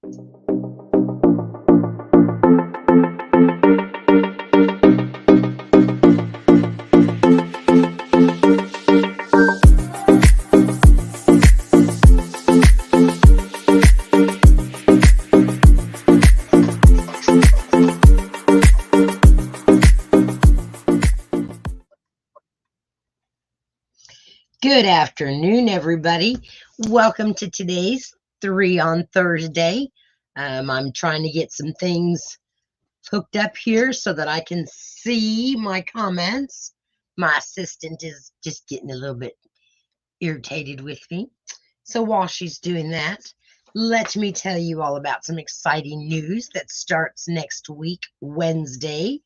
Good afternoon, everybody. Welcome to today's 3 on Thursday. I'm trying to get some things hooked up here so that I can see my comments. My assistant is just getting a little bit irritated with me. So while she's doing that, let me tell you all about some exciting news that starts next week, Wednesday.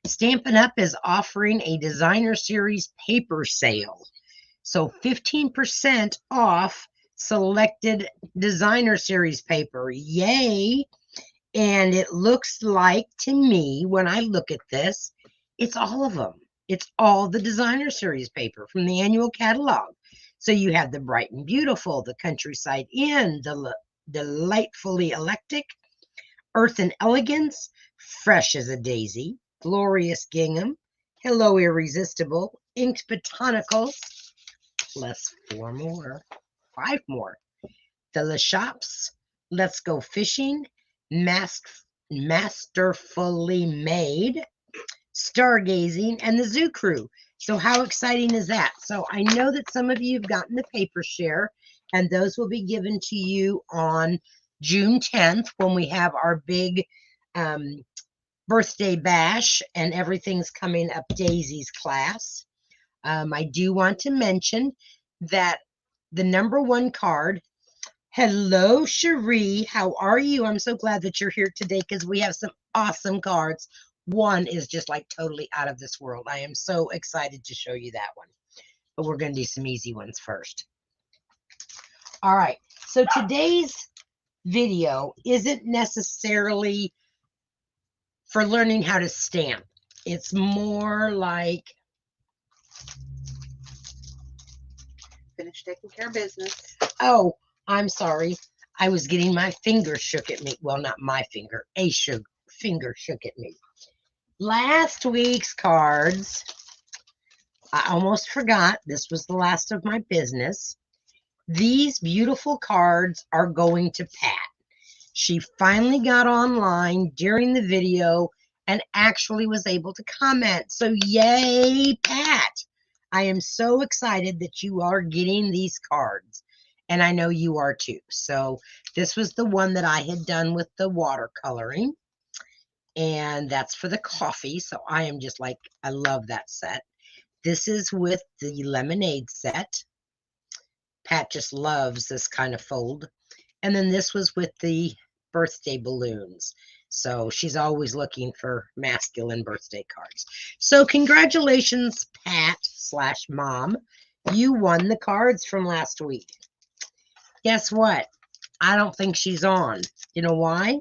Stampin' Up! Is offering a Designer Series paper sale. So 15% off selected Designer Series paper. Yay! And it looks like to me, when I look at this, it's all of them. It's all the Designer Series paper from the annual catalog. So you have the Bright and Beautiful, the Countryside Inn, the Delightfully Eclectic, Earth and Elegance, Fresh as a Daisy, Glorious Gingham, Hello Irresistible, Inked Botanicals, plus 5 more. The Le Shops, Let's Go Fishing, Masterfully Made, Stargazing, and the Zoo Crew. So how exciting is that? So I know that some of you have gotten the paper share, and those will be given to you on June 10th when we have our big birthday bash and everything's coming up Daisy's class. I do want to mention that the #1 card, hello, Cherie. How are you? I'm so glad that you're here today because we have some awesome cards. One is just like totally out of this world. I am so excited to show you that one. But we're going to do some easy ones first. All right. So today's video isn't necessarily for learning how to stamp. It's more like finish taking care of business. Oh, I'm sorry. I was getting my finger shook at me. Well, not my finger. Finger shook at me. Last week's cards, I almost forgot. This was the last of my business. These beautiful cards are going to Pat. She finally got online during the video and actually was able to comment. So yay, Pat. I am so excited that you are getting these cards, and I know you are too. So this was the one that I had done with the watercoloring, and that's for the coffee. So I am just like, I love that set. This is with the lemonade set. Pat just loves this kind of fold. And then this was with the birthday balloons. So she's always looking for masculine birthday cards. So congratulations, Pat/Mom. You won the cards from last week. Guess what? I don't think she's on. You know why?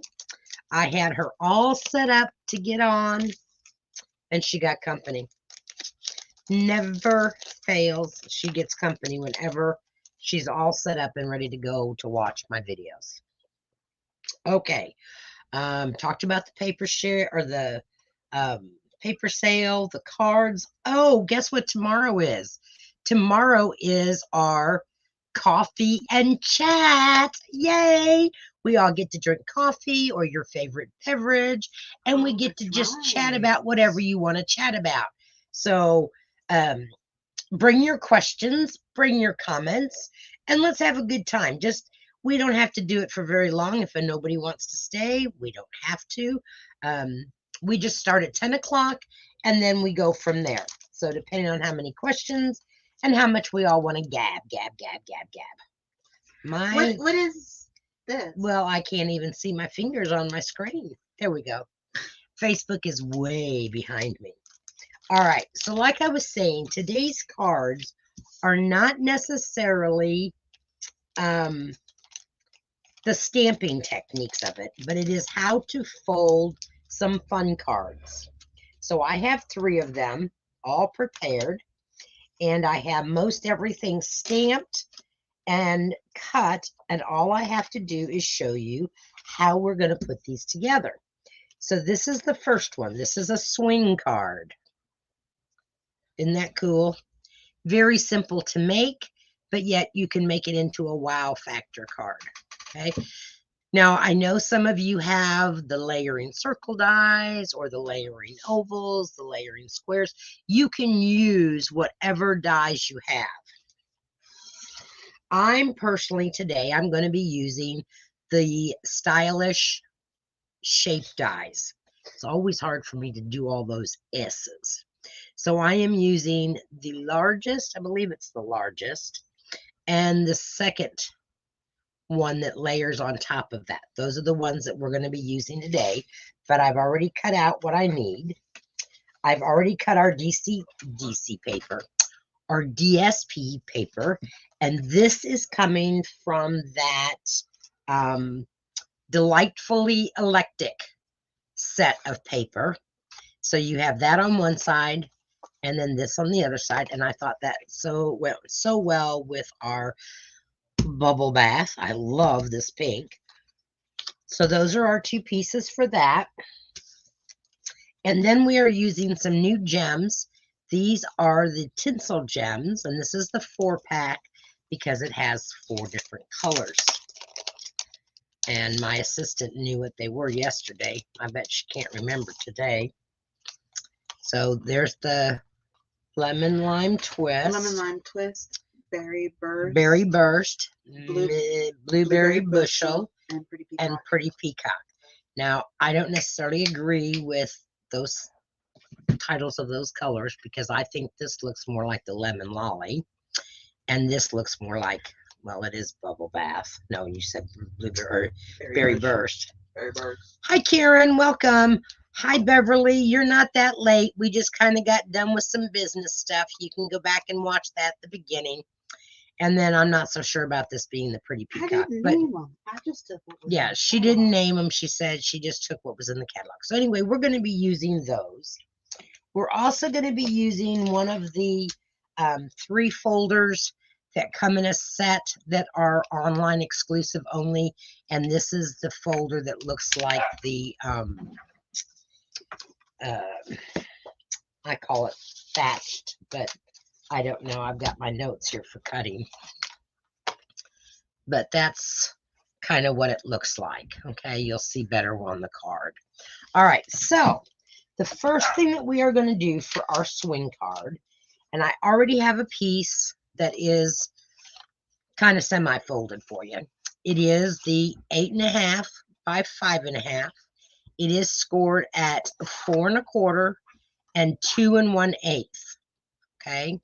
I had her all set up to get on, and she got company. Never fails. She gets company whenever she's all set up and ready to go to watch my videos. Okay. Talked about the paper share or the paper sale, the cards. Oh, guess what tomorrow is? Tomorrow is our coffee and chat. Yay! We all get to drink coffee or your favorite beverage, and we get to just chat about whatever you want to chat about. So bring your questions, bring your comments, and let's have a good time. We don't have to do it for very long. If nobody wants to stay, we don't have to. We just start at 10 o'clock, and then we go from there. So depending on how many questions and how much we all want to gab. What is this? Well, I can't even see my fingers on my screen. There we go. Facebook is way behind me. All right. So like I was saying, today's cards are not necessarily the stamping techniques of it, but it is how to fold some fun cards. So I have 3 of them all prepared, and I have most everything stamped and cut, and all I have to do is show you how we're going to put these together. So this is the first one. This is a swing card. Isn't that cool? Very simple to make, but yet you can make it into a wow factor card. Okay. Now, I know some of you have the layering circle dies or the layering ovals, the layering squares. You can use whatever dies you have. I'm personally today, I'm going to be using the stylish shape dies. It's always hard for me to do all those S's. So I am using the largest, I believe it's the largest, and the second one that layers on top of that. Those are the ones that we're going to be using today, but I've already cut out what I need. I've already cut our DC paper, our DSP paper, and this is coming from that Delightfully Eclectic set of paper. So you have that on one side and then this on the other side, and I thought that so well with our bubble bath. I love this pink. So those are our two pieces for that. And then we are using some new gems. These are the tinsel gems, and this is the 4-pack because it has 4 different colors. And my assistant knew what they were yesterday. I bet she can't remember today. So there's the lemon lime twist, berry burst, blueberry bushel, and pretty peacock. Now, I don't necessarily agree with those titles of those colors because I think this looks more like the lemon lolly, and this looks more like, well, it is bubble bath. No, you said blueberry or berry burst. Hi, Karen. Welcome. Hi, Beverly. You're not that late. We just kind of got done with some business stuff. You can go back and watch that at the beginning. And then I'm not so sure about this being the pretty peacock. I didn't name them. I just took what was yeah, in the she catalog. didn't name them. She said she just took what was in the catalog. So anyway, we're going to be using those. We're also going to be using one of the 3 folders that come in a set that are online exclusive only. And this is the folder that looks like the, I call it thatched, but I don't know. I've got my notes here for cutting. But that's kind of what it looks like. Okay, you'll see better on the card. All right, so the first thing that we are going to do for our swing card, and I already have a piece that is kind of semi-folded for you. It is the 8.5 by 5.5. It is scored at 4 1/4 and 2 1/8. Okay,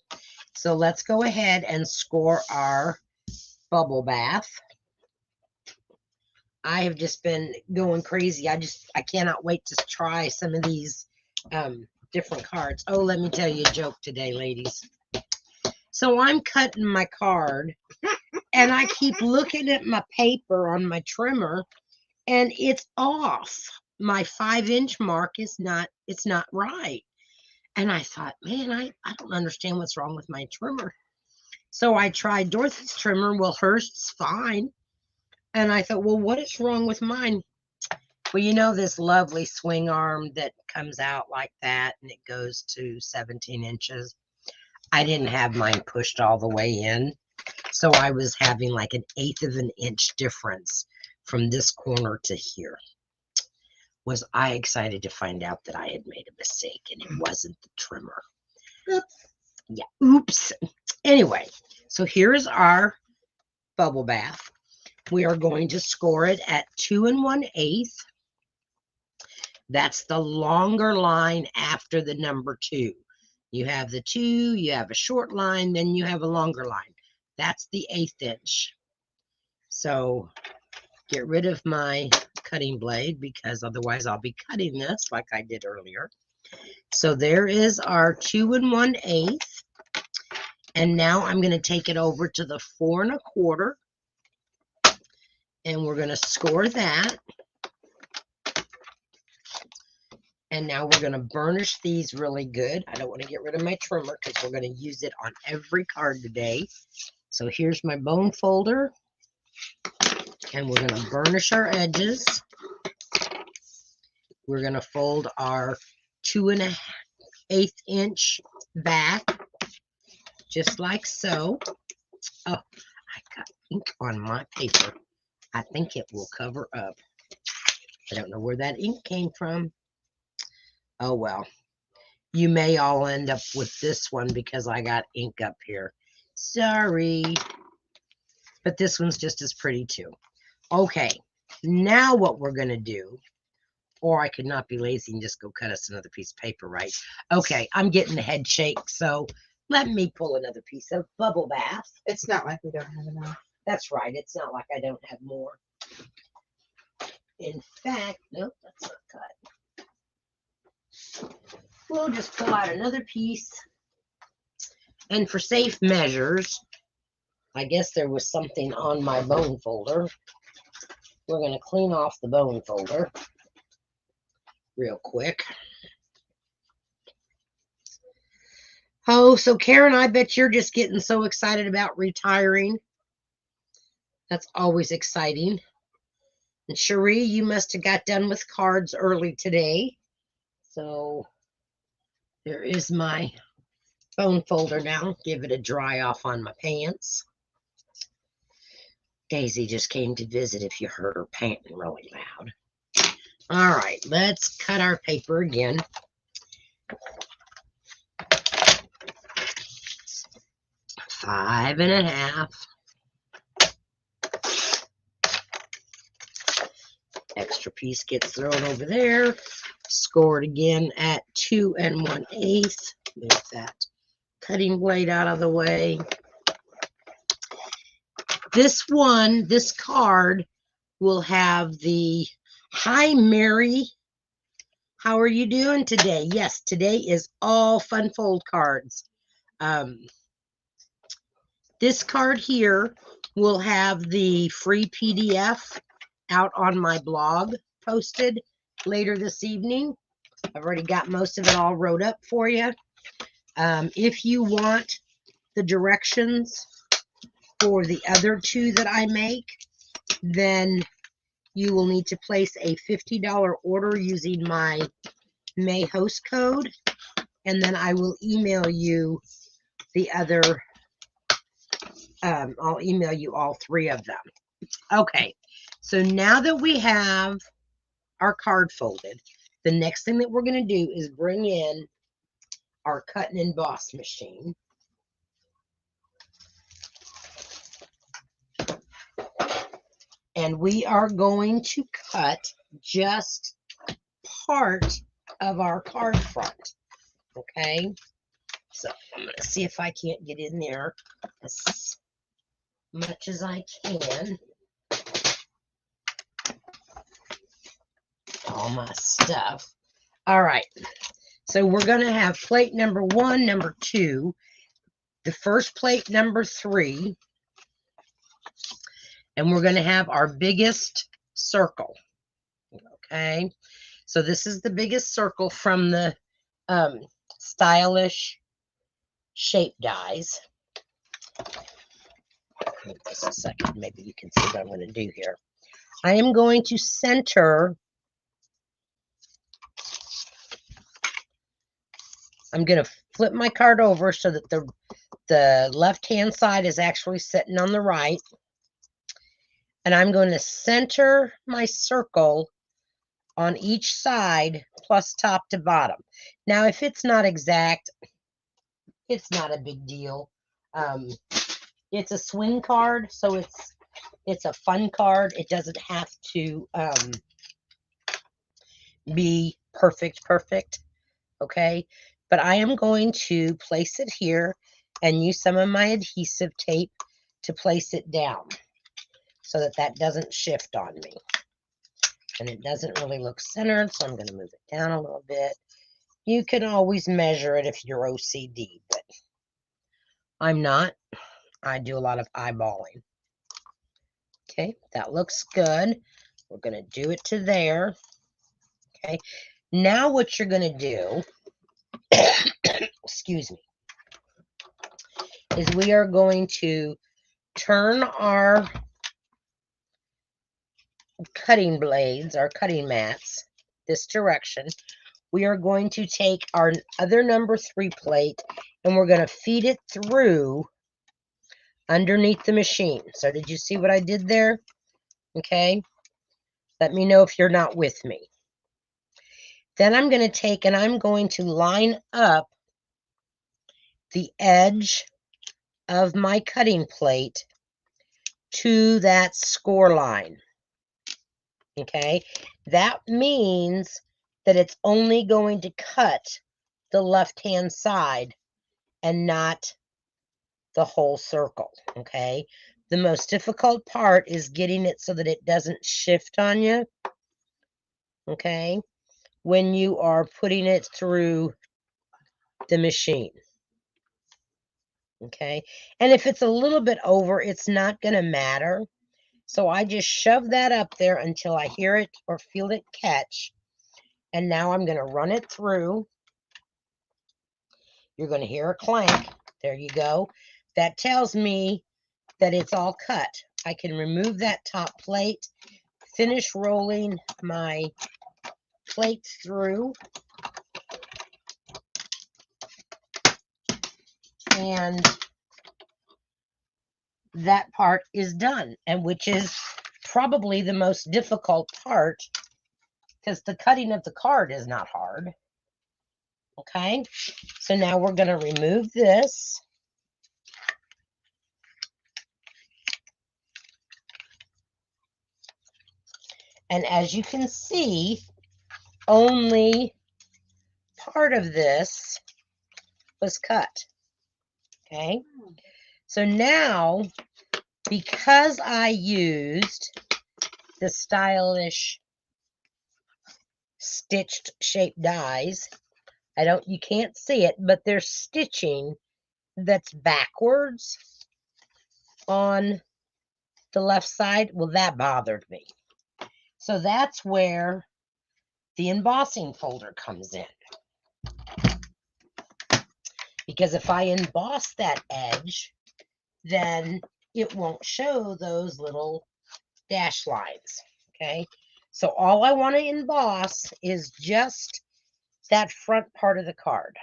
so let's go ahead and score our bubble bath. I have just been going crazy. I cannot wait to try some of these different cards. Oh, let me tell you a joke today, ladies. So I'm cutting my card and I keep looking at my paper on my trimmer and it's off. My 5-inch mark is not, it's not right. And I thought, man, I don't understand what's wrong with my trimmer. So I tried Dorothy's trimmer. Well, hers is fine. And I thought, well, what is wrong with mine? Well, you know, this lovely swing arm that comes out like that and it goes to 17 inches. I didn't have mine pushed all the way in. So I was having like 1/8 of an inch difference from this corner to here. Was I excited to find out that I had made a mistake and it wasn't the trimmer. Oops. Yeah, oops. Anyway, so here's our bubble bath. We are going to score it at 2 1/8. That's the longer line after the number 2. You have the 2, you have a short line, then you have a longer line. That's the 1/8 inch. So get rid of my cutting blade because otherwise I'll be cutting this like I did earlier. So there is our 2 1/8. And now I'm going to take it over to the 4 1/4. And we're going to score that. And now we're going to burnish these really good. I don't want to get rid of my trimmer because we're going to use it on every card today. So here's my bone folder, and we're going to burnish our edges. We're going to fold our 2 1/8 inch back, just like so. Oh, I got ink on my paper. I think it will cover up. I don't know where that ink came from. Oh well. You may all end up with this one because I got ink up here. Sorry. But this one's just as pretty too. Okay, now what we're going to do, or I could not be lazy and just go cut us another piece of paper, right? Okay, I'm getting the head shake, so let me pull another piece of bubble bath. It's not like we don't have enough. That's right, it's not like I don't have more. In fact, nope, that's not cut. We'll just pull out another piece. And for safe measures, I guess there was something on my bone folder. We're going to clean off the bone folder real quick. Oh, so Karen, I bet you're just getting so excited about retiring. That's always exciting. And Cherie, you must have got done with cards early today. So there is my bone folder now. Give it a dry off on my pants. Daisy just came to visit if you heard her panting really loud. All right, let's cut our paper again. Five and a half. Extra piece gets thrown over there. Scored again at 2 1/8. Move that cutting blade out of the way. This card will have the "Hi Mary, how are you doing today?" Yes, today is all Fun Fold cards. This card here will have the free PDF out on my blog posted later this evening. I've already got most of it all wrote up for you. If you want the directions for the other two that I make, then you will need to place a $50 order using my May host code, and then I will email you the other. I'll email you all three of them. Okay, so now that we have our card folded, the next thing that we're going to do is bring in our cut and emboss machine. And we are going to cut just part of our card front. Okay, so I'm going to see if I can't get in there as much as I can. All my stuff. All right, so we're going to have plate number 1, number 2, the first plate number 3, and we're going to have our biggest circle. Okay, so this is the biggest circle from the Stylish Shape Dies. Give this a second, maybe you can see what I'm going to do here. I am going to center. I'm going to flip my card over so that the left-hand side is actually sitting on the right. And I'm going to center my circle on each side plus top to bottom. Now, if it's not exact, it's not a big deal. It's a swing card, so it's a fun card. It doesn't have to be perfect, okay? But I am going to place it here and use some of my adhesive tape to place it down so that that doesn't shift on me. And it doesn't really look centered, so I'm going to move it down a little bit. You can always measure it if you're OCD, but I'm not. I do a lot of eyeballing. Okay, that looks good. We're going to do it to there. Okay, now what you're going to do, excuse me, is we are going to turn our cutting blades, our cutting mats, this direction, we are going to take our other number 3 plate and we're going to feed it through underneath the machine. So did you see what I did there? Okay. Let me know if you're not with me. Then I'm going to take and I'm going to line up the edge of my cutting plate to that score line. Okay. That means that it's only going to cut the left-hand side and not the whole circle. Okay. The most difficult part is getting it so that it doesn't shift on you. Okay. When you are putting it through the machine. Okay. And if it's a little bit over, it's not going to matter. So I just shove that up there until I hear it or feel it catch. And now I'm going to run it through. You're going to hear a clank. There you go. That tells me that it's all cut. I can remove that top plate, finish rolling my plate through, and that part is done, and which is probably the most difficult part because the cutting of the card is not hard. Okay, so now we're going to remove this. And as you can see, only part of this was cut. Okay, so now because I used the stylish stitched shaped dies, you can't see it, but there's stitching that's backwards on the left side. Well, that bothered me. So that's where the embossing folder comes in. Because if I emboss that edge, then it won't show those little dash lines. Okay, so all I want to emboss is just that front part of the card.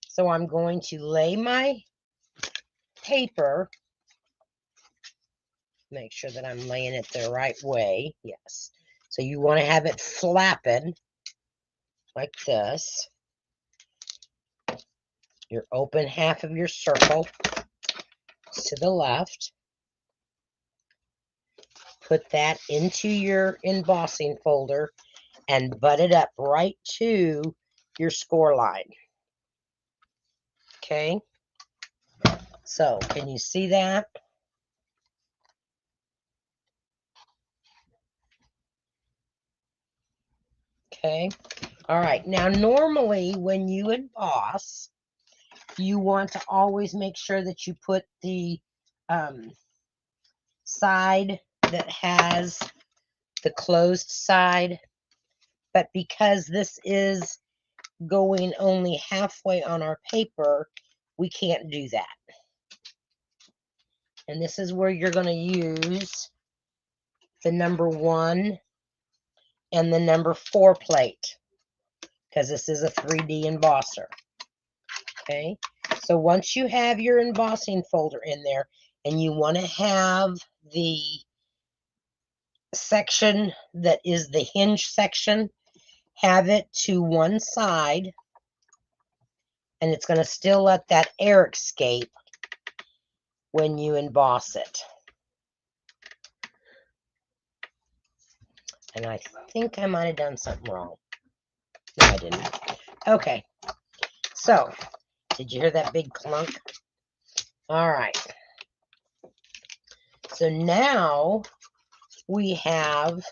So I'm going to lay my paper, make sure that I'm laying it the right way. Yes. So you want to have it flapping like this. Your open half of your circle to the left. Put that into your embossing folder and butt it up right to your score line. Okay. So can you see that? Okay. All right. Now, normally when you emboss, you want to always make sure that you put the side that has the closed side. But because this is going only halfway on our paper, we can't do that. And this is where you're going to use the number 1 and the number 4 plate, because this is a 3D embosser. Okay, so once you have your embossing folder in there and you want to have the section that is the hinge section, have it to one side, and it's going to still let that air escape when you emboss it. And I think I might have done something wrong. No, I didn't. Okay. So, did you hear that big clunk? All right. So now we have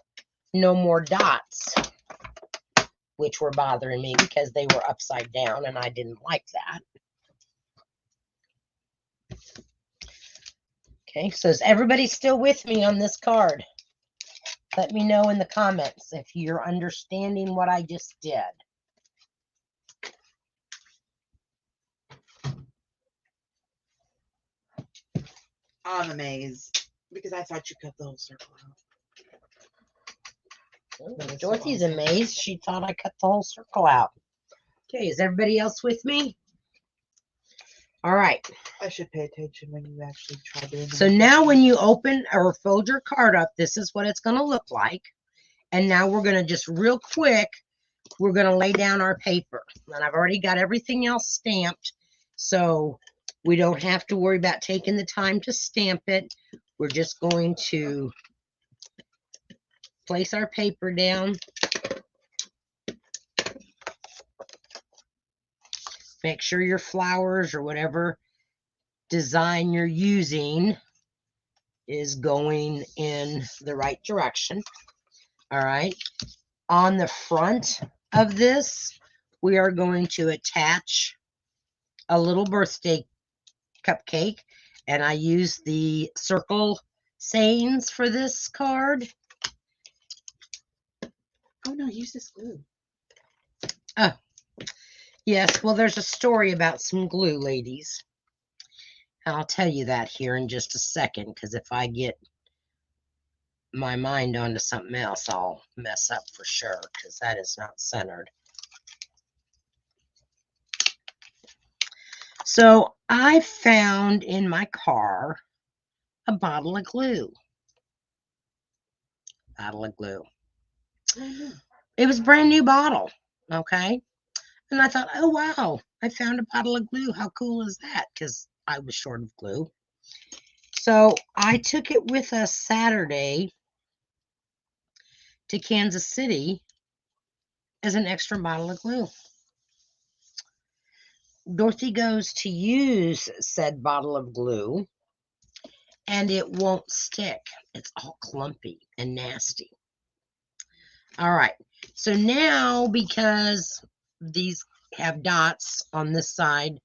no more dots, which were bothering me because they were upside down and I didn't like that. Okay, so is everybody still with me on this card? Let me know in the comments if you're understanding what I just did. on the maze because I thought you cut the whole circle out. That was so Dorothy's awesome. amazed. She thought I cut the whole circle out. Okay, is everybody else with me? All right. I should pay attention when you actually try doing So now when you open or fold your card up, this is what it's going to look like. And now we're going to just real quick, we're going to lay down our paper. And I've already got everything else stamped. So we don't have to worry about taking the time to stamp it. We're just going to place our paper down. Make sure your flowers or whatever design you're using is going in the right direction. All right. On the front of this, we are going to attach a little birthday cupcake. And I use the circle sayings for this card. Oh no, use this glue. Yes, well, there's a story about some glue, ladies. I'll tell you that here in just a second, because if I get my mind onto something else, I'll mess up for sure, because that is not centered. So I found in my car a bottle of glue. It was a brand new bottle, okay? And I thought, oh, wow, I found a bottle of glue. How cool is that? Because I was short of glue. So I took it with us Saturday to Kansas City as an extra bottle of glue. Dorothy goes to use said bottle of glue, and it won't stick. It's all clumpy and nasty. All right. So now, because these have dots on this side,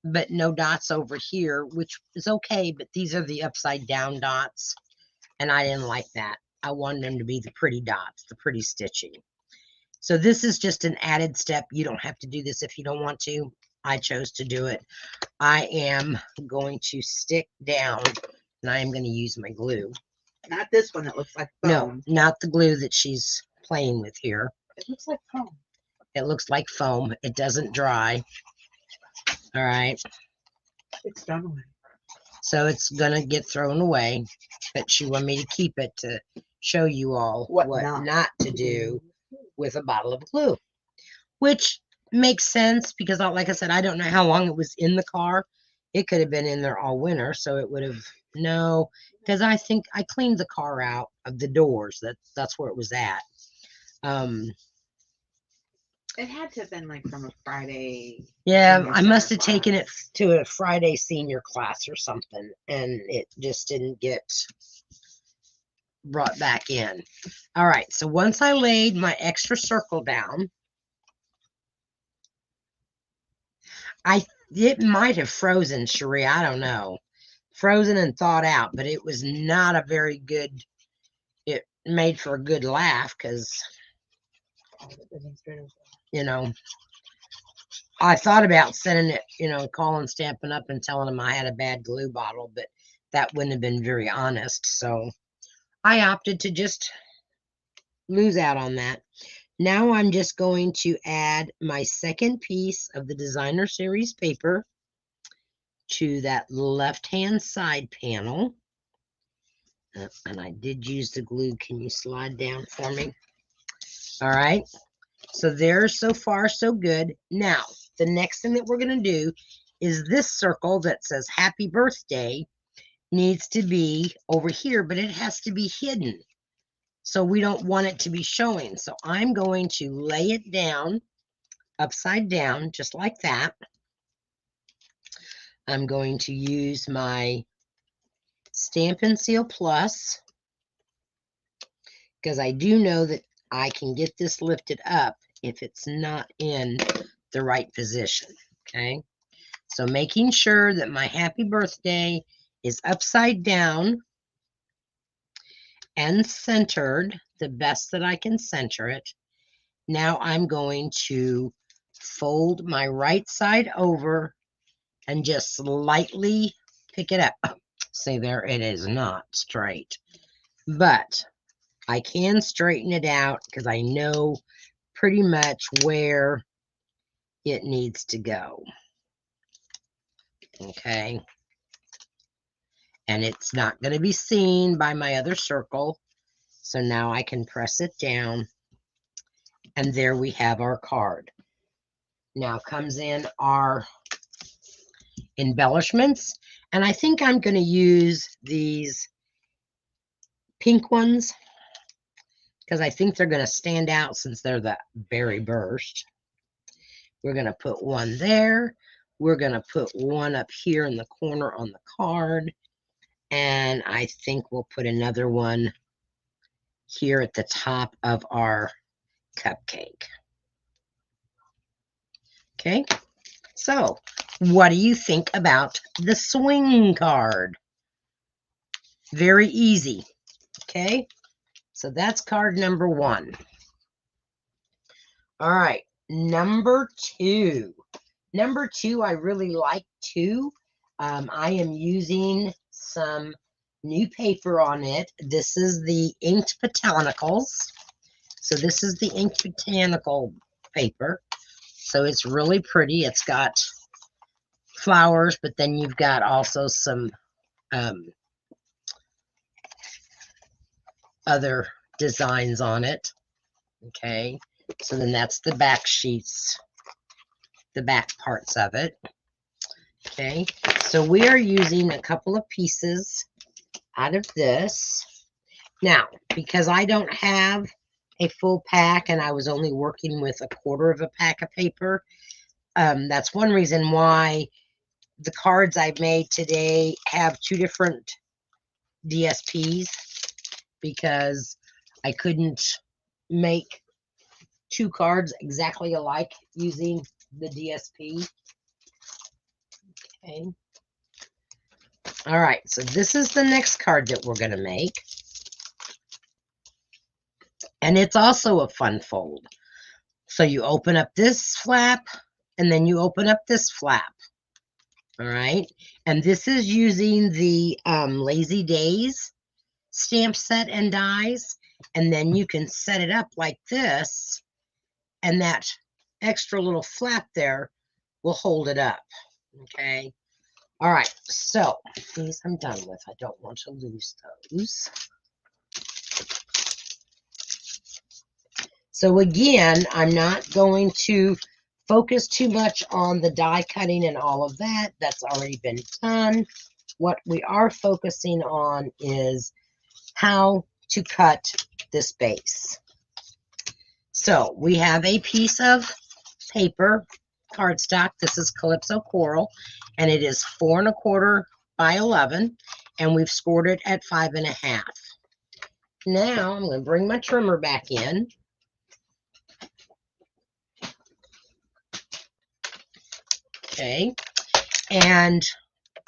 but no dots over here, which is okay, but these are the upside down dots, and I didn't like that. I wanted them to be the pretty dots, the pretty stitching. So this is just an added step. You don't have to do this if you don't want to. I chose to do it. I am going to stick down, and I am going to use my glue. Not this one that looks like foam. No, not the glue that she's playing with here. It looks like foam. It looks like foam. It doesn't dry. All right. It's thrown away. So it's going to get thrown away, but she wanted me to keep it to show you all what not to do with a bottle of glue, which makes sense because, like I said, I don't know how long it was in the car. It could have been in there all winter, so it would have, no, because I think I cleaned the car out of the doors. That's where it was at. It had to have been like from a Friday. Yeah, I must have taken it to a Friday senior class or something, and it just didn't get brought back in. All right, so once I laid my extra circle down, it might have frozen, Cherie, I don't know. Frozen and thawed out, but it was not a very good, it made for a good laugh because, you know, I thought about sending it, calling Stampin' Up! And telling them I had a bad glue bottle, but that wouldn't have been very honest. So I opted to just lose out on that. Now I'm just going to add my second piece of the Designer Series paper to that left-hand side panel. And I did use the glue. Can you slide down for me? All right. So there's so far so good. Now, the next thing that we're going to do is this circle that says Happy Birthday needs to be over here, but it has to be hidden. So we don't want it to be showing. So I'm going to lay it down upside down, just like that. I'm going to use my Stampin' Seal Plus because I do know that I can get this lifted up if it's not in the right position, okay? So making sure that my Happy Birthday is upside down and centered the best that I can center it. Now I'm going to fold my right side over and just lightly pick it up. See there, it is not straight. But I can straighten it out because I know pretty much where it needs to go. Okay. And it's not going to be seen by my other circle. So now I can press it down. And there we have our card. Now comes in our embellishments. And I think I'm going to use these pink ones because I think they're going to stand out since they're the berry burst. We're going to put one there. We're going to put one up here in the corner on the card. And I think we'll put another one here at the top of our cupcake. Okay, so what do you think about the swing card? Very easy. Okay, so that's card number 1. All right, number 2. Number 2, I really like too. I am using some new paper on it. This is the Inked Botanicals. So this is the Inked Botanical paper. So it's really pretty. It's got flowers, but then you've got also some other designs on it. Okay, so then that's the back sheets, the back parts of it. Okay, so we are using a couple of pieces out of this. Now, because I don't have a full pack and I was only working with a quarter of a pack of paper, that's one reason why the cards I've made today have 2 different DSPs, because I couldn't make 2 cards exactly alike using the DSP. Okay. All right, so this is the next card that we're going to make. And it's also a fun fold. So you open up this flap, and then you open up this flap. All right, and this is using the Lazy Days stamp set and dies, and then you can set it up like this, and that extra little flap there will hold it up. Okay, all right, so these I'm done with. I don't want to lose those. So again, I'm not going to focus too much on the die cutting and all of that. That's already been done. What we are focusing on is how to cut this base. So we have a piece of paper, cardstock. This is Calypso Coral, and it is 4 1/4 by 11, and we've scored it at 5 1/2. Now I'm going to bring my trimmer back in. Okay, and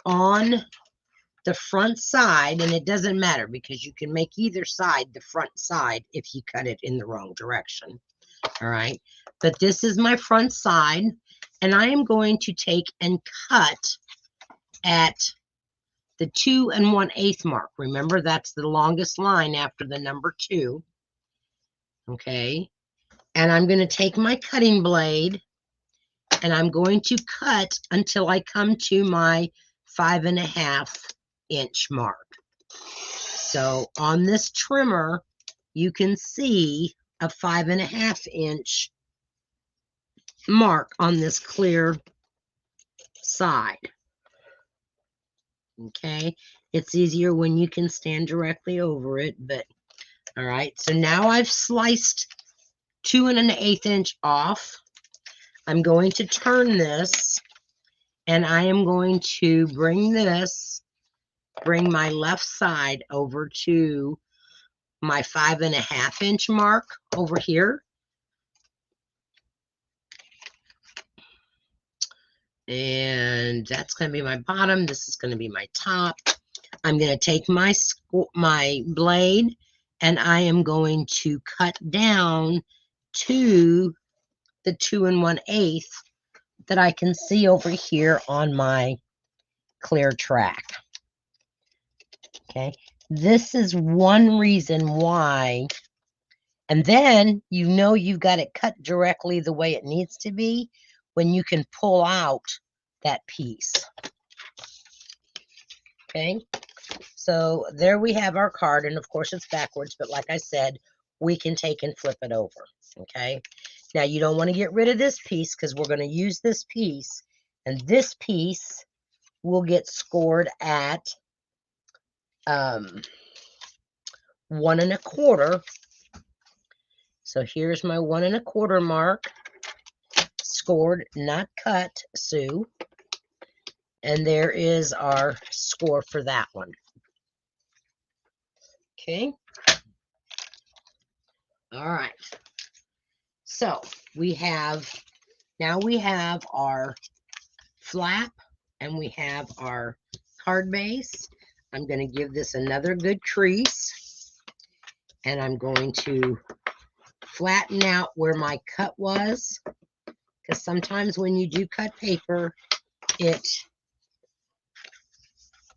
on the front side, and it doesn't matter because you can make either side the front side if you cut it in the wrong direction. All right, but this is my front side, and I am going to take and cut at the 2 1/8 mark. Remember, that's the longest line after the number 2. Okay, and I'm going to take my cutting blade, and I'm going to cut until I come to my 5 1/2 inch mark. So on this trimmer, you can see a 5 1/2 inch mark on this clear side. Okay, it's easier when you can stand directly over it, but all right. So now I've sliced 2 1/8 inch off. I'm going to turn this, and I am going to bring my left side over to my 5 1/2 inch mark over here. And that's going to be my bottom. This is going to be my top. I'm going to take my blade, and I am going to cut down to the 2 1/8 that I can see over here on my clear track. Okay. This is one reason why. And then you know you've got it cut directly the way it needs to be when you can pull out that piece. Okay. So there we have our card. And of course it's backwards. But like I said, we can take and flip it over. Okay. Now you don't want to get rid of this piece because we're going to use this piece. And this piece will get scored at 1 1/4. So here's my 1 1/4 mark, scored, not cut, Sue. And there is our score for that one. Okay. All right. So now we have our flap and we have our card base. I'm going to give this another good crease. And I'm going to flatten out where my cut was, because sometimes when you do cut paper, it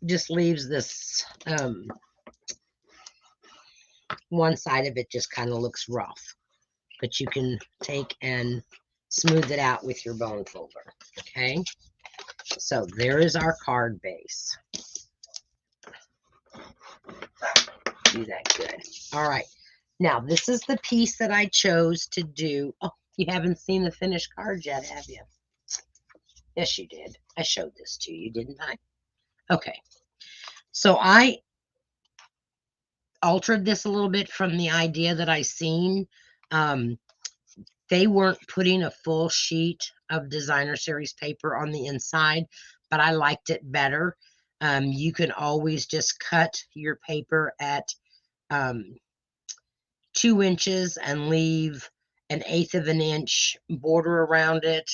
just leaves this one side of it just kind of looks rough, but you can take and smooth it out with your bone folder. Okay, so there is our card base. Do that good. All right. Now, this is the piece that I chose to do. Oh, you haven't seen the finished card yet, have you? Yes, you did. I showed this to you, didn't I? Okay. So I altered this a little bit from the idea that I seen. They weren't putting a full sheet of designer series paper on the inside, but I liked it better. You can always just cut your paper at 2 inches and leave 1/8 of an inch border around it,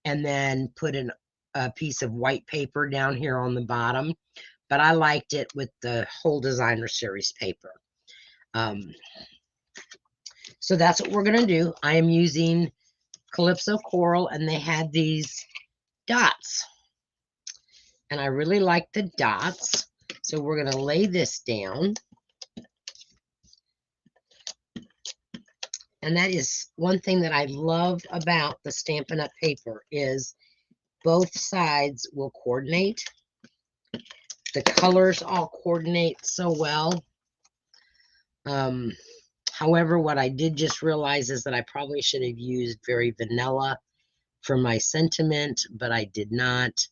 and then put a piece of white paper down here on the bottom. But I liked it with the whole designer series paper. So that's what we're going to do. I am using Calypso Coral, and they had these dots. And I really like the dots. So we're going to lay this down. And that is one thing that I love about the Stampin' Up! Paper is both sides will coordinate. The colors all coordinate so well. However, what I did just realize is that I probably should have used Very Vanilla for my sentiment, but I did not,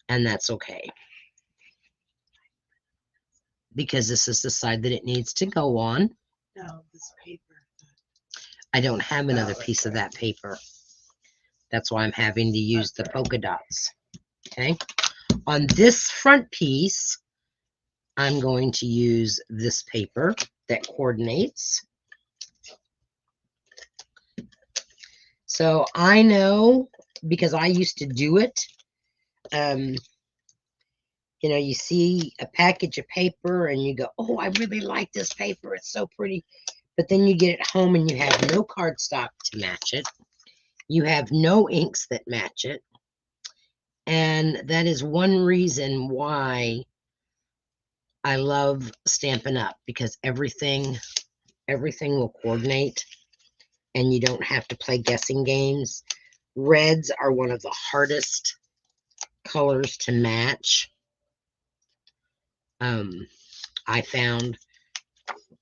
and that's okay. Because this is the side that it needs to go on. No, this paper. I don't have another piece of that paper. That's why I'm having to use the polka dots. Okay. On this front piece, I'm going to use this paper that coordinates. So I know, because I used to do it, you know, you see a package of paper and you go, oh, I really like this paper. It's so pretty. But then you get it home and you have no cardstock to match it. You have no inks that match it. And that is one reason why I love Stampin' Up! Because everything will coordinate and you don't have to play guessing games. Reds are one of the hardest colors to match. I found,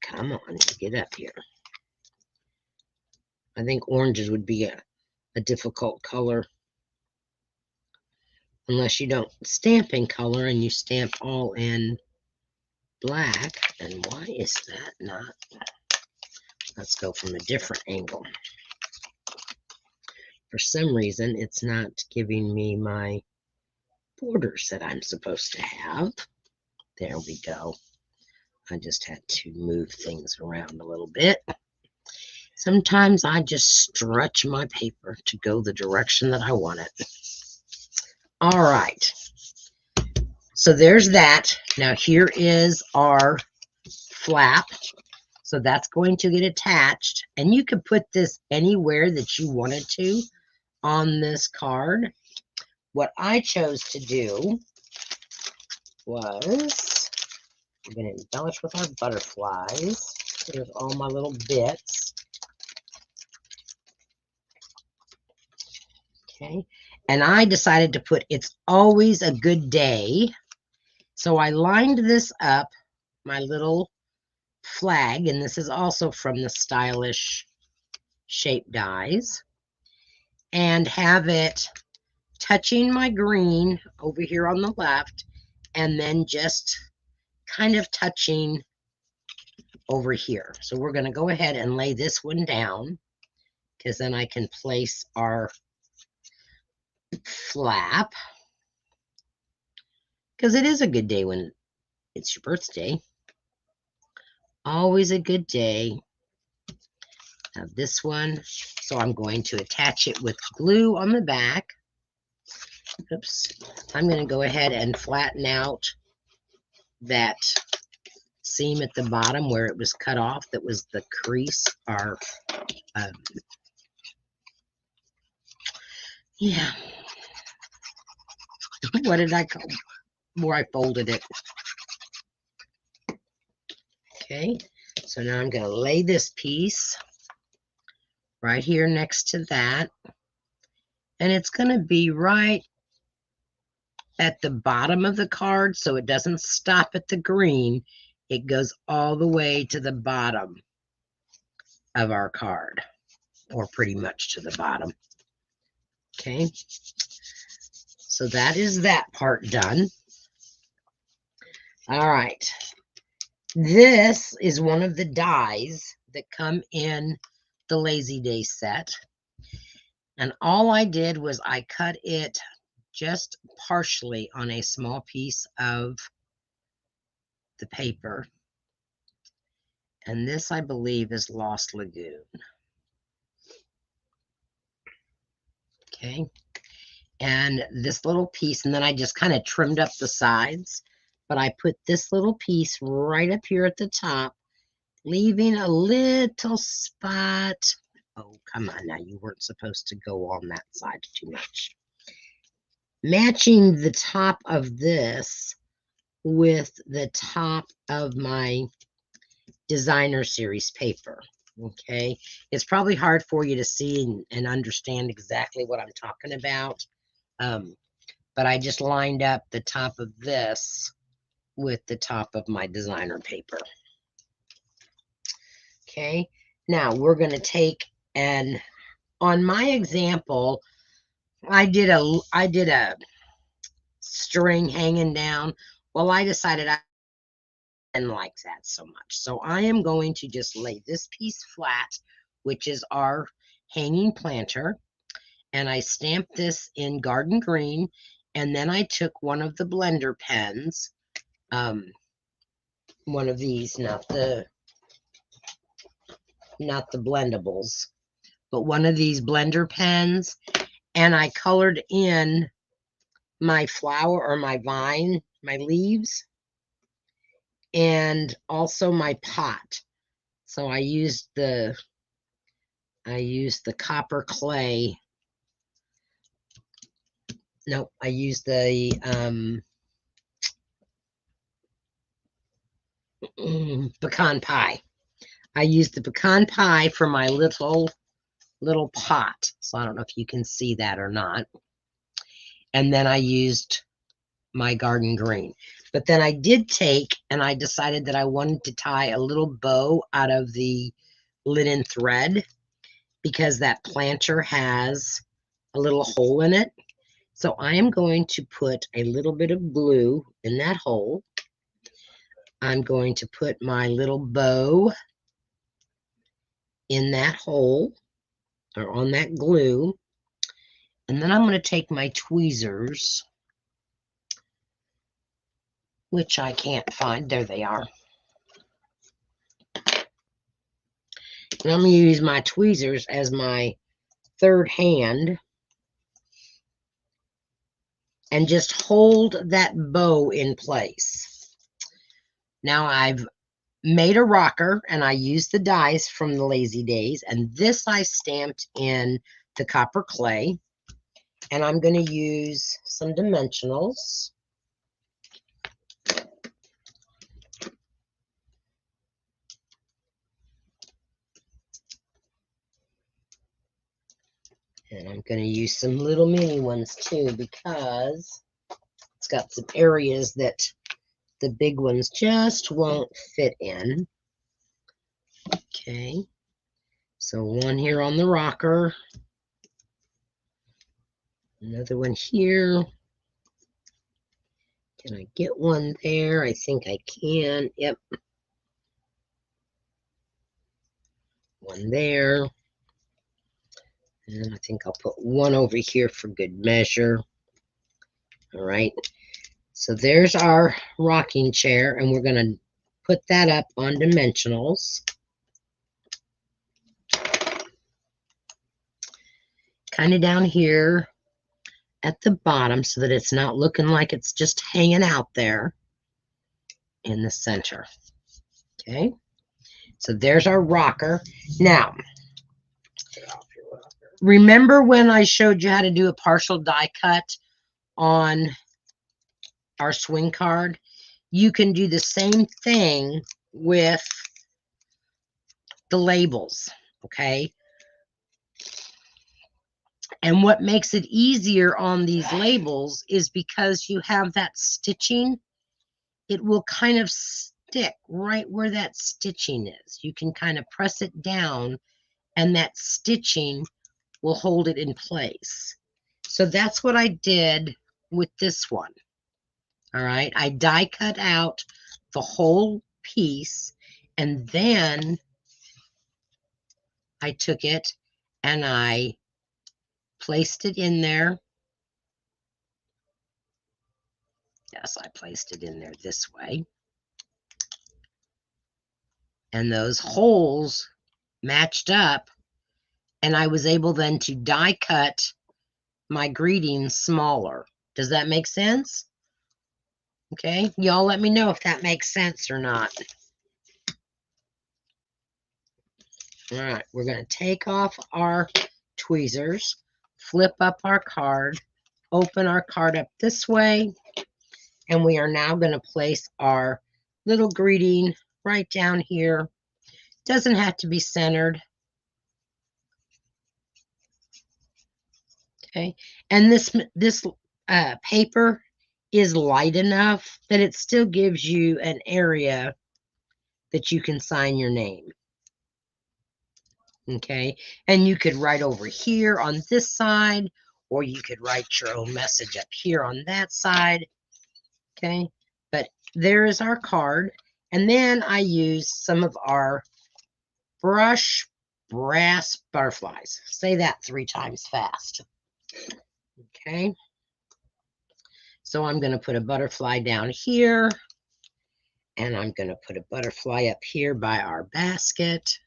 come on, get up here. I think oranges would be a difficult color. Unless you don't stamp in color and you stamp all in black. And why is that not? Let's go from a different angle. For some reason, it's not giving me my borders that I'm supposed to have. There we go. I just had to move things around a little bit. Sometimes I just stretch my paper to go the direction that I want it. All right. So there's that. Now here is our flap. So that's going to get attached. And you could put this anywhere that you wanted to on this card. What I chose to do was We're going to embellish with our butterflies. Here's all my little bits. Okay, and I decided to put "It's always a good day." So I lined this up, my little flag, and this is also from the Stylish Shape Dies, and have it touching my green over here on the left, and then just kind of touching over here. So we're going to go ahead and lay this one down, because then I can place our flap, because it is a good day when it's your birthday. Always a good day. Now this one, so I'm going to attach it with glue on the back. Oops. I'm going to go ahead and flatten out that seam at the bottom where it was cut off. That was the crease, or yeah. What did I call where I folded it? Okay, so now I'm going to lay this piece right here next to that, and it's going to be right at the bottom of the card, so it doesn't stop at the green. It goes all the way to the bottom of our card, or pretty much to the bottom. Okay, so that is that part done. All right, this is one of the dies that come in the Lazy Day set, and all I did was I cut it just partially on a small piece of the paper, and this, I believe, is Lost Lagoon. Okay, and this little piece, and then I just kind of trimmed up the sides, but I put this little piece right up here at the top, leaving a little spot. Oh, come on now, you weren't supposed to go on that side too much. Matching the top of this with the top of my designer series paper. Okay, it's probably hard for you to see and understand exactly what I'm talking about, but I just lined up the top of this with the top of my designer paper. Okay, now we're going to take, and on my example, I did a string hanging down. Well, I decided I didn't like that so much, so I am going to just lay this piece flat, which is our hanging planter, and I stamped this in garden green, and then I took one of the blender pens, one of these, not the blendables, but one of these blender pens, and I colored in my flower, or my vine, my leaves, and also my pot. So I used the copper clay. No, I used the pecan pie. I used the pecan pie for my little pot. So I don't know if you can see that or not. And then I used my garden green. But then I did take, and I decided that I wanted to tie a little bow out of the linen thread, because that planter has a little hole in it. So I am going to put a little bit of glue in that hole. I'm going to put my little bow in that hole, or on that glue. And then I'm going to take my tweezers, which I can't find. There they are. And I'm going to use my tweezers as my third hand and just hold that bow in place. Now I've made a rocker, and I used the dies from the Lazy Days, and this I stamped in the copper clay, and I'm going to use some dimensionals. And I'm going to use some little mini ones too because it's got some areas that the big ones just won't fit in. Okay. So one here on the rocker. Another one here. Can I get one there? I think I can. Yep. One there. And I think I'll put one over here for good measure. All right. So there's our rocking chair, and we're going to put that up on dimensionals. Kind of down here at the bottom so that it's not looking like it's just hanging out there in the center. Okay. So there's our rocker. Now, remember when I showed you how to do a partial die cut on our swing card? You can do the same thing with the labels, okay? And what makes it easier on these labels is because you have that stitching, it will kind of stick right where that stitching is. You can kind of press it down and that stitching will hold it in place. So that's what I did with this one. All right, I die cut out the whole piece, and then I took it and I placed it in there. Yes, I placed it in there this way. And those holes matched up, and I was able then to die cut my greetings smaller. Does that make sense? Okay, y'all let me know if that makes sense or not. All right, we're going to take off our tweezers, flip up our card, open our card up this way, and we are now going to place our little greeting right down here. Doesn't have to be centered. Okay, and this paper is light enough that it still gives you an area that you can sign your name. Okay, and you could write over here on this side, or you could write your own message up here on that side. Okay, but there is our card. And then I use some of our brush brass butterflies. Say that 3 times fast. Okay, so I'm going to put a butterfly down here, and I'm going to put a butterfly up here by our basket,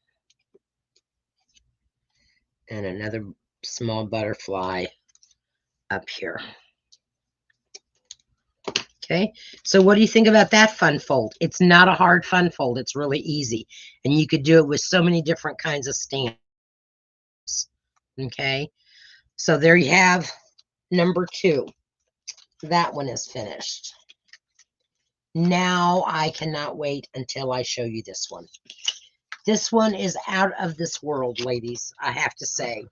and another small butterfly up here. Okay, so what do you think about that fun fold? It's not a hard fun fold. It's really easy. And you could do it with so many different kinds of stamps. Okay, so there you have number 2. That one is finished. Now I cannot wait until I show you this one. This one is out of this world, ladies, I have to say.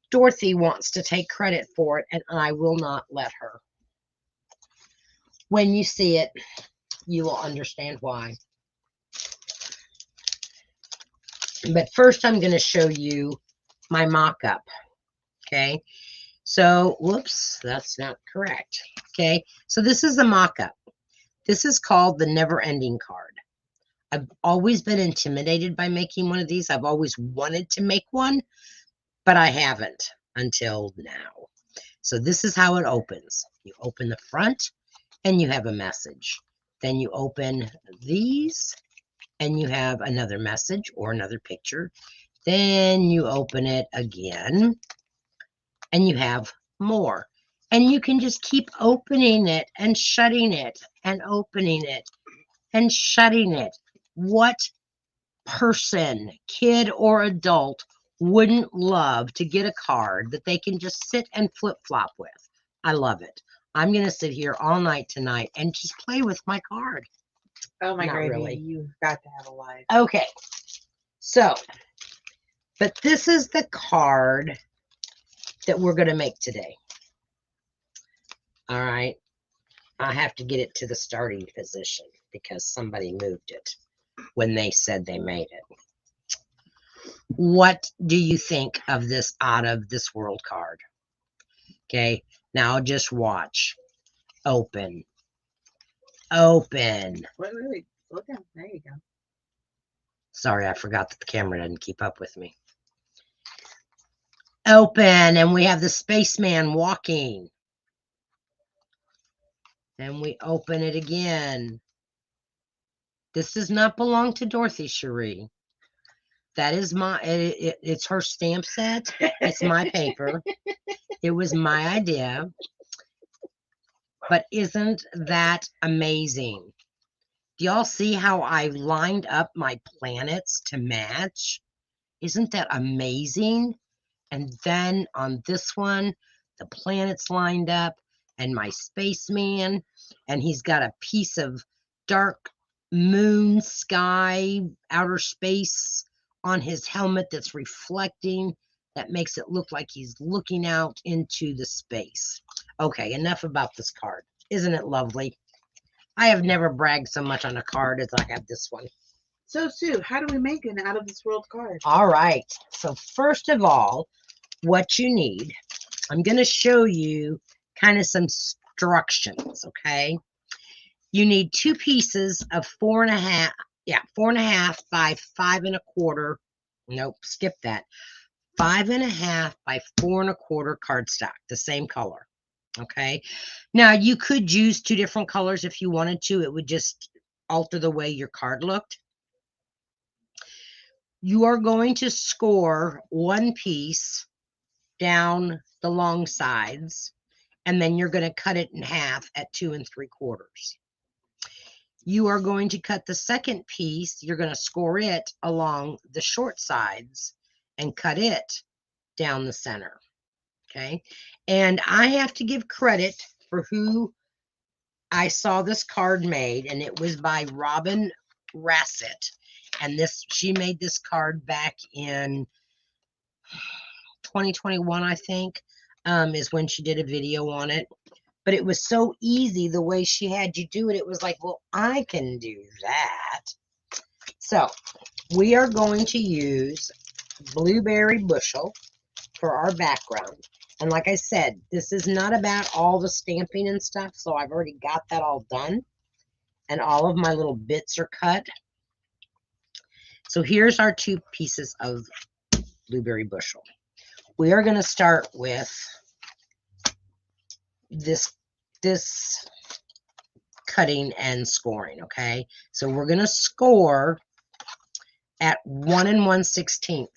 Dorothy wants to take credit for it, and I will not let her. When you see it, you will understand why. But first, I'm going to show you my mock-up. Okay, so whoops, that's not correct. Okay, so this is the mock-up. This is called the Never Ending card. I've always been intimidated by making one of these. I've always wanted to make one, but I haven't until now. So this is how it opens. You open the front, and you have a message. Then you open these, and you have another message or another picture. Then you open it again, and you have more. And you can just keep opening it and shutting it and opening it and shutting it. What person, kid or adult, wouldn't love to get a card that they can just sit and flip-flop with? I love it. I'm going to sit here all night tonight and just play with my card. Oh my God, really. You've got to have a life. Okay, so, but this is the card that we're going to make today. All right. I have to get it to the starting position because somebody moved it when they said they made it. What do you think of this Out of This World card? Okay, now just watch. Open. Open. Wait. Slow down. There you go. Sorry, I forgot that the camera didn't keep up with me. Open, and we have the spaceman walking. Then we open it again. This does not belong to Dorothy Cherie. That is my, it's her stamp set. It's my paper. It was my idea. But isn't that amazing? Do y'all see how I lined up my planets to match? Isn't that amazing? And then on this one, the planets lined up and my spaceman, and he's got a piece of dark moon sky, outer space on his helmet that's reflecting. That makes it look like he's looking out into the space. Okay, enough about this card. Isn't it lovely? I have never bragged so much on a card as I have this one. So, Sue, how do we make an Out of This World card? All right. So first of all, what you need, I'm going to show you kind of some instructions, okay? You need 2 pieces of 4.5, 4.5 by 5.25. Nope, skip that. 5.5 by 4.25 cardstock, the same color. Okay. Now you could use 2 different colors if you wanted to. It would just alter the way your card looked. You are going to score 1 piece down the long sides, and then you're going to cut it in half at 2 3/4. You are going to cut the second piece. You're going to score it along the short sides and cut it down the center. Okay. And I have to give credit for who I saw this card made, and it was by Robin Rassett. And she made this card back in 2021, I think, is when she did a video on it. But it was so easy the way she had you do it. It was like, well, I can do that. So we are going to use Blueberry Bushel for our background. And like I said, this is not about all the stamping and stuff, so I've already got that all done. And all of my little bits are cut. So here's our 2 pieces of Blueberry Bushel. We are going to start with this cutting and scoring, okay? So we're going to score at 1 1/16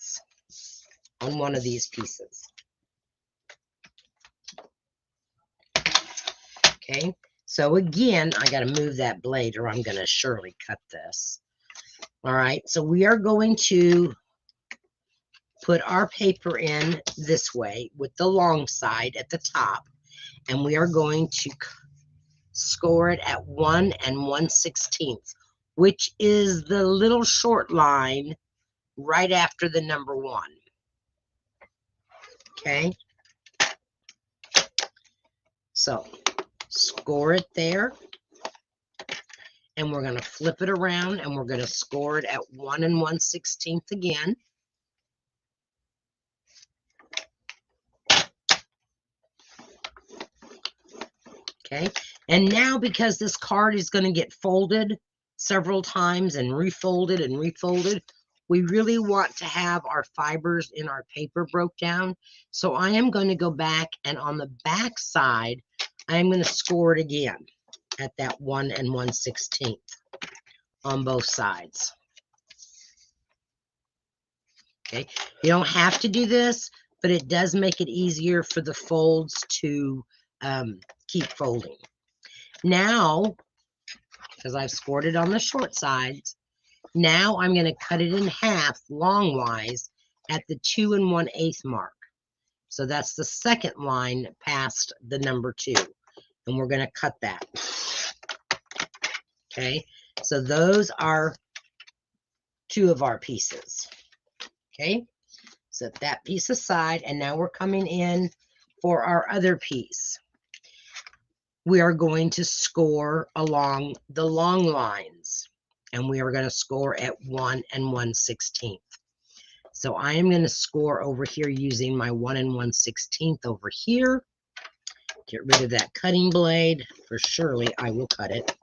on one of these pieces. Okay, so again, I got to move that blade or I'm going to surely cut this. All right, so we are going to put our paper in this way with the long side at the top, and we are going to score it at 1 1/16, which is the little short line right after the number 1. Okay, so score it there, and we're going to flip it around and we're going to score it at 1 1/16 again. Okay, and now because this card is going to get folded several times and refolded, we really want to have our fibers in our paper broke down. So I am going to go back, and on the back side, I'm going to score it again at that 1 1/16 on both sides. Okay, you don't have to do this, but it does make it easier for the folds to keep folding. Now, because I've scored it on the short sides, now I'm going to cut it in half longwise at the 2 1/8 mark. So that's the second line past the number 2. And we're going to cut that. Okay, so those are 2 of our pieces. Okay, Set that piece aside, and now we're coming in for our other piece. We are going to score along the long lines, and we are going to score at 1 1/16. So I am going to score over here using my 1 1/16 over here. Get rid of that cutting blade, for surely I will cut it.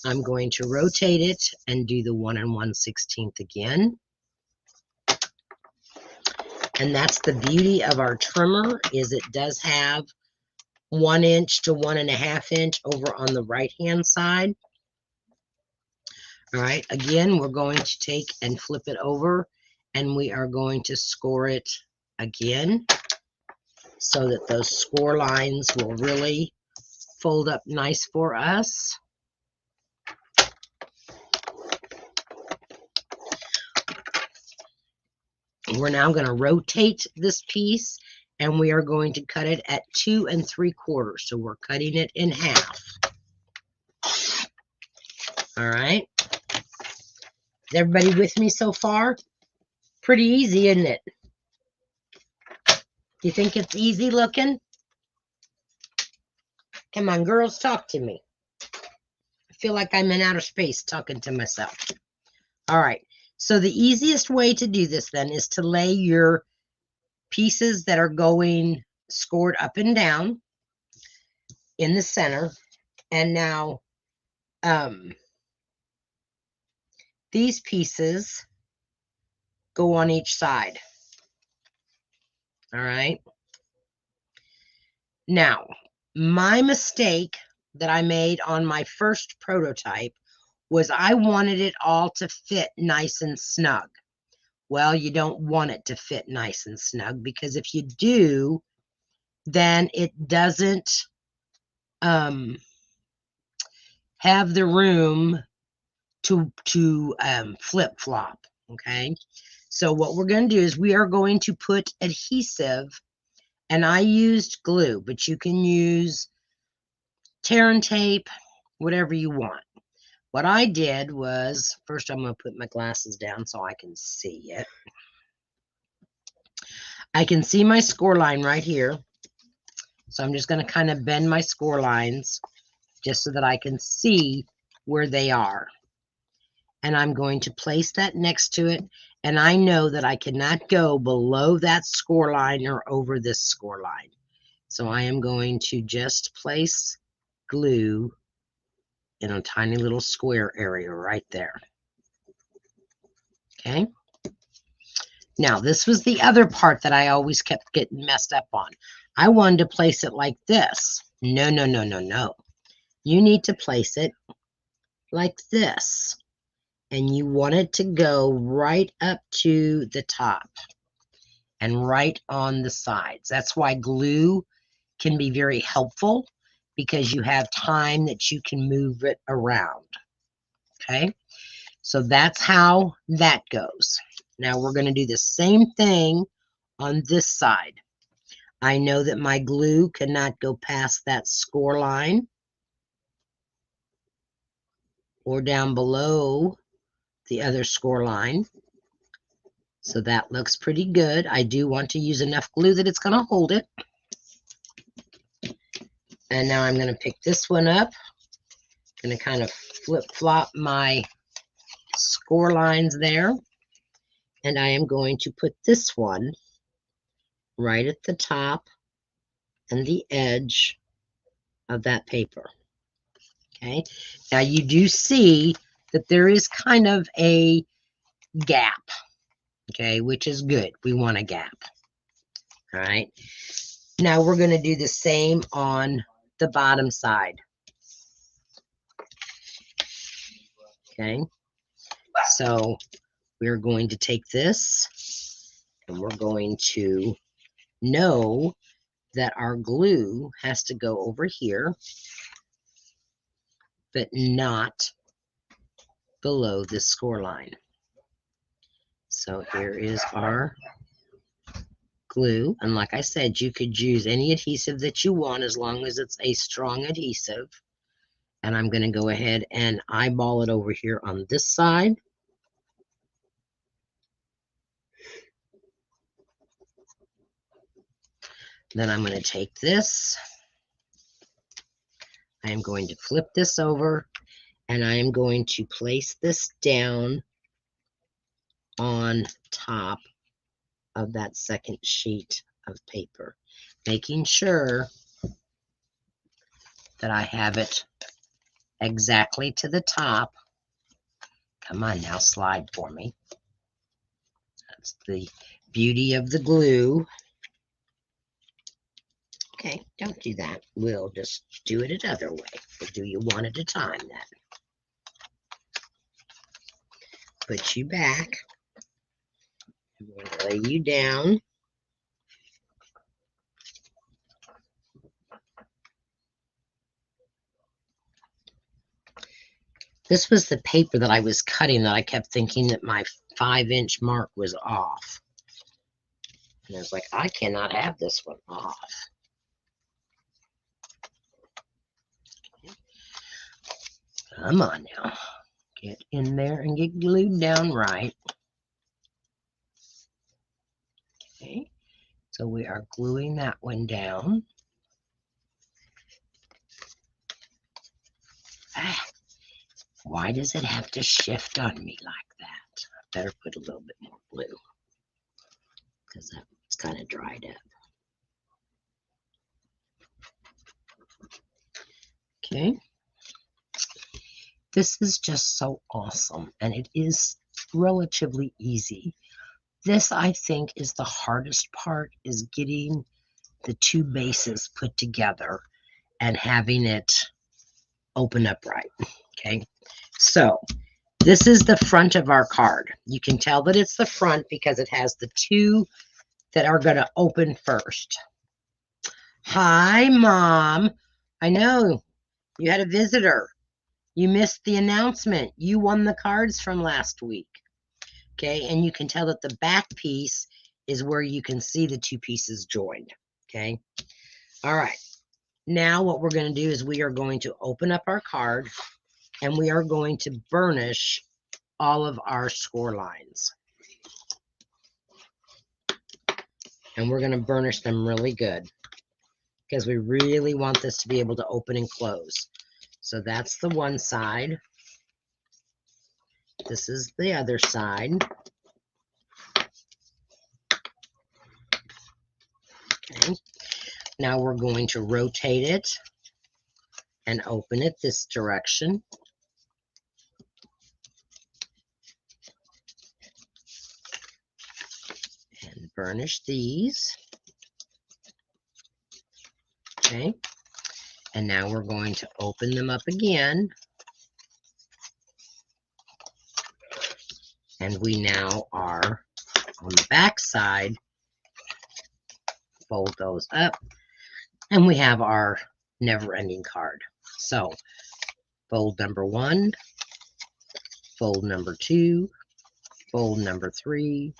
I'm going to rotate it and do the 1 1/16 again. And that's the beauty of our trimmer, is it does have 1 inch to 1.5 inch over on the right hand side. All right, again, we're going to take and flip it over, and we are going to score it again so that those score lines will really fold up nice for us. We're now going to rotate this piece, and we are going to cut it at 2 3/4. So we're cutting it in half. All right. Is everybody with me so far? Pretty easy, isn't it? You think it's easy looking? Come on, girls, talk to me. I feel like I'm in outer space talking to myself. All right. So the easiest way to do this then is to lay your pieces that are going scored up and down in the center. And now these pieces go on each side. All right. Now, my mistake that I made on my first prototype was I wanted it all to fit nice and snug. Well, you don't want it to fit nice and snug, because if you do, then it doesn't have the room to flip-flop, okay? So what we're going to do is we are going to put adhesive, and I used glue, but you can use tear and tape, whatever you want. What I did was, first I'm going to put my glasses down so I can see it. I can see my score line right here. So I'm just going to kind of bend my score lines just so that I can see where they are. And I'm going to place that next to it. And I know that I cannot go below that score line or over this score line. So I am going to just place glue in a tiny little square area right there. Okay. Now, this was the other part that I always kept getting messed up on. I wanted to place it like this. No, no, no, no, no. You need to place it like this. And you want it to go right up to the top and right on the sides. That's why glue can be very helpful, because you have time that you can move it around. Okay, so that's how that goes. Now we're going to do the same thing on this side. I know that my glue cannot go past that score line or down below the other score line. So that looks pretty good. I do want to use enough glue that it's going to hold it. And now I'm going to pick this one up. I'm going to kind of flip-flop my score lines there. And I am going to put this one right at the top and the edge of that paper. Okay. Now you do see that there is kind of a gap. Okay, which is good. We want a gap. All right. Now we're going to do the same on the bottom side. Okay. So we're going to take this, and we're going to know that our glue has to go over here, but not below this score line. So here is our glue. And like I said, you could use any adhesive that you want as long as it's a strong adhesive. And I'm going to go ahead and eyeball it over here on this side. Then I'm going to take this. I am going to flip this over, and I am going to place this down on top of that second sheet of paper, making sure that I have it exactly to the top. Come on now, slide for me. That's the beauty of the glue. Okay, don't do that. We'll just do it another way. We'll do you one at a time then. Put you back. I'm going to lay you down. This was the paper that I was cutting that I kept thinking that my 5-inch mark was off. And I was like, I cannot have this one off. Come on now. Get in there and get glued down right. Okay. So we are gluing that one down. Ah, why does it have to shift on me like that? I better put a little bit more glue because that's kind of dried up. Okay. This is just so awesome, and it is relatively easy. This, I think, is the hardest part, is getting the two bases put together and having it open up right. Okay, so this is the front of our card. You can tell that it's the front because it has the two that are going to open first. Hi, Mom. I know you had a visitor. You missed the announcement. You won the cards from last week. Okay, and you can tell that the back piece is where you can see the two pieces joined. Okay, all right. Now what we're going to do is we are going to open up our card, and we are going to burnish all of our score lines. And we're going to burnish them really good because we really want this to be able to open and close. So that's the one side. This is the other side. Okay. Now we're going to rotate it and open it this direction. And burnish these. Okay. And now we're going to open them up again. And we now are on the back side. Fold those up. And we have our never-ending card. So fold number 1, fold number 2, fold number 3,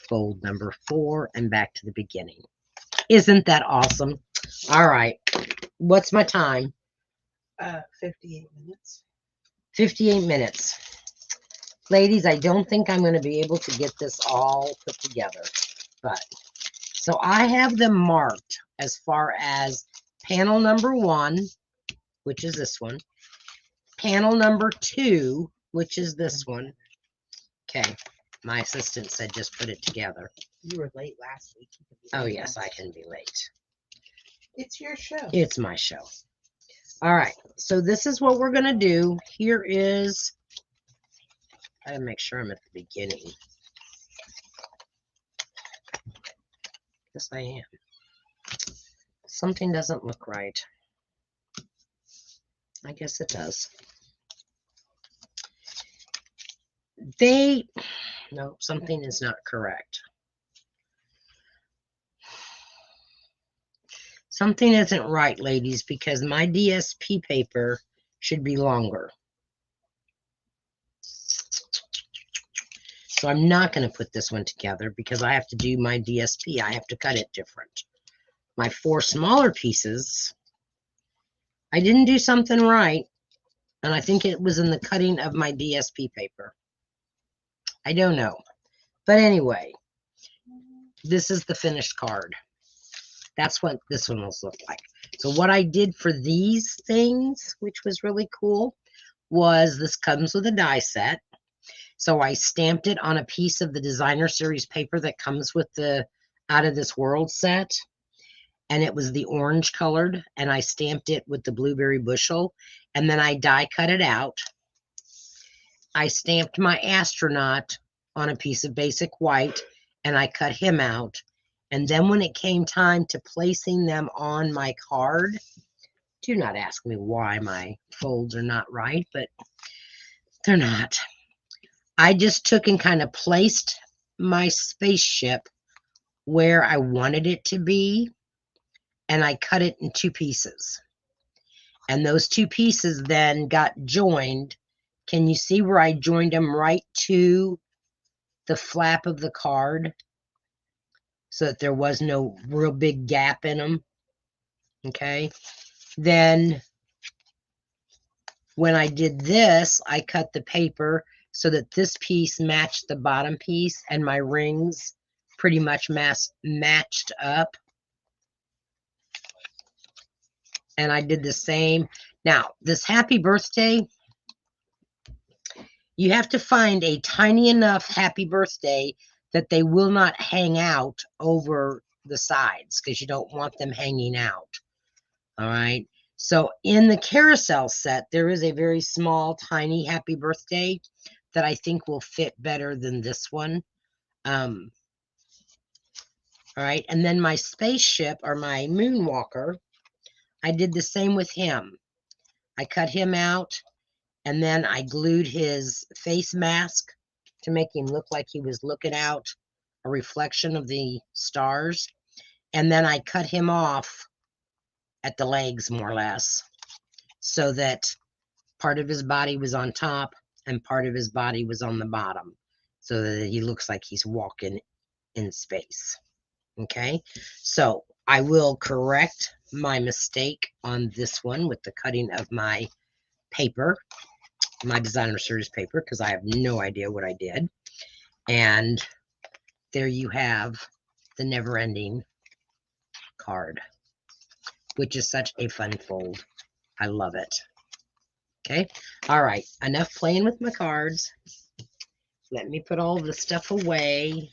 fold number 4, and back to the beginning. Isn't that awesome? All right. What's my time? 58 minutes. 58 minutes. Ladies, I don't think I'm going to be able to get this all put together. But so I have them marked as far as panel number 1, which is this one. Panel number 2, which is this one. Okay. My assistant said just put it together. You were late last week. Oh, yes, I can be late. It's your show. It's my show. All right. So this is what we're going to do. Here is, I gotta make sure I'm at the beginning. Yes, I am. Something doesn't look right. I guess it does. No, something is not correct. Something isn't right, ladies, because my DSP paper should be longer. So I'm not going to put this one together because I have to do my DSP. I have to cut it different. My 4 smaller pieces, I didn't do something right, and I think it was in the cutting of my DSP paper. I don't know. But anyway, this is the finished card. That's what this one will look like. So what I did for these things, which was really cool, was this comes with a die set. So I stamped it on a piece of the designer series paper that comes with the Out of This World set. And it was the orange colored, and I stamped it with the blueberry bushel, and then I die cut it out. I stamped my astronaut on a piece of basic white, and I cut him out. And then when it came time to placing them on my card, do not ask me why my folds are not right, but they're not. I just took and kind of placed my spaceship where I wanted it to be, and I cut it in two pieces. And those two pieces then got joined. Can you see where I joined them right to the flap of the card so that there was no real big gap in them? Okay. Then when I did this, I cut the paper so that this piece matched the bottom piece, and my rings pretty much matched up. And I did the same. Now, this happy birthday, you have to find a tiny enough happy birthday that they will not hang out over the sides, because you don't want them hanging out. All right. So in the carousel set, there is a very small, tiny happy birthday that I think will fit better than this one. All right. And then my spaceship, or my moonwalker, I did the same with him. I cut him out, and then I glued his face mask to make him look like he was looking out, a reflection of the stars. And then I cut him off at the legs, more or less, so that part of his body was on top and part of his body was on the bottom, so that he looks like he's walking in space. Okay, so I will correct my mistake on this one with the cutting of my paper, my designer series paper, because I have no idea what I did. And there you have the never ending card, which is such a fun fold. I love it. Okay, all right, enough playing with my cards. Let me put all the stuff away.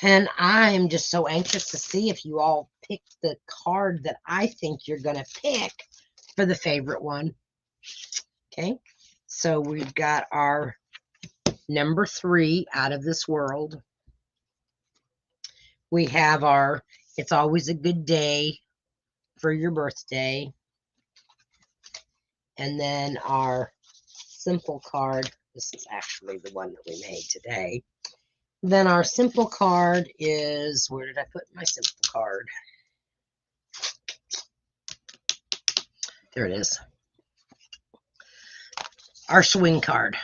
And I'm just so anxious to see if you all pick the card that I think you're going to pick for the favorite one. Okay, so we've got our number 3, Out of This World. We have our It's Always a Good Day for Your Birthday. And then our simple card. This is actually the one that we made today. Then our simple card is, where did I put my simple card? There it is. Our swing card.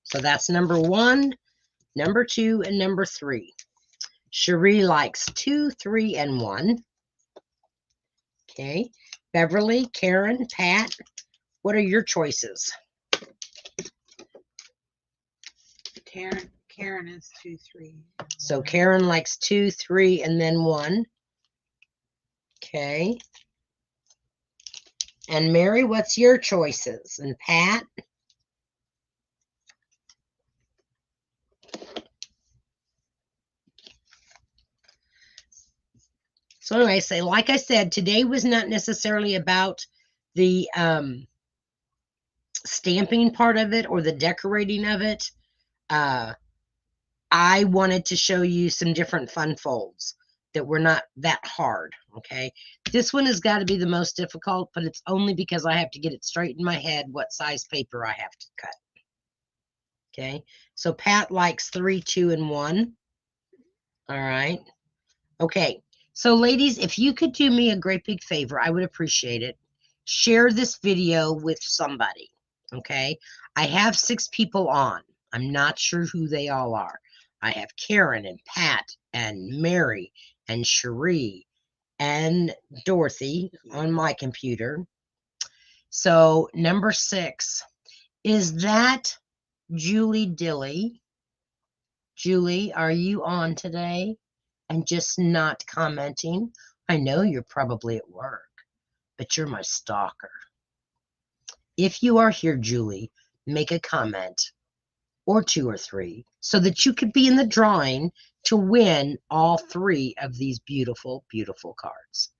So that's number 1, number 2, and number 3. Cherie likes 2, 3, and 1. Okay. Beverly, Karen, Pat, what are your choices? Karen is 2, 3. So Karen likes 2, 3, and then 1. Okay. And Mary, what's your choices? And Pat? So anyway, like I said, today was not necessarily about the stamping part of it or the decorating of it. I wanted to show you some different fun folds that were not that hard, okay? This one has got to be the most difficult, but it's only because I have to get it straight in my head what size paper I have to cut. Okay, so Pat likes 3, 2, and 1. All right. Okay, so ladies, if you could do me a great big favor, I would appreciate it. Share this video with somebody, okay? I have 6 people on. I'm not sure who they all are. I have Karen and Pat and Mary and Cherie and Dorothy on my computer. So number 6, is that Julie Dilly? Julie, are you on today and just not commenting? I know you're probably at work, but you're my stalker. If you are here, Julie, make a comment or 2 or 3 so that you could be in the drawing to win all 3 of these beautiful, beautiful cards.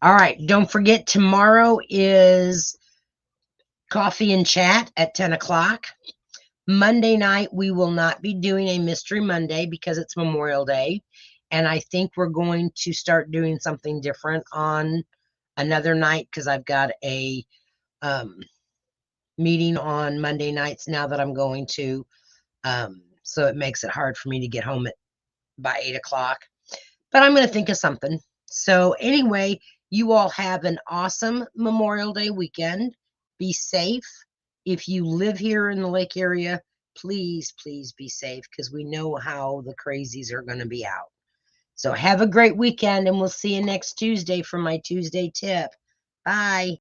All right, don't forget tomorrow is coffee and chat at 10 o'clock. Monday night, we will not be doing a Mystery Monday because it's Memorial Day. And I think we're going to start doing something different on another night because I've got a meeting on Monday nights now that I'm going to. So it makes it hard for me to get home by 8 o'clock. But I'm going to think of something. So anyway, you all have an awesome Memorial Day weekend. Be safe. If you live here in the lake area, please, please be safe because we know how the crazies are going to be out. So have a great weekend, and we'll see you next Tuesday for my Tuesday tip. Bye.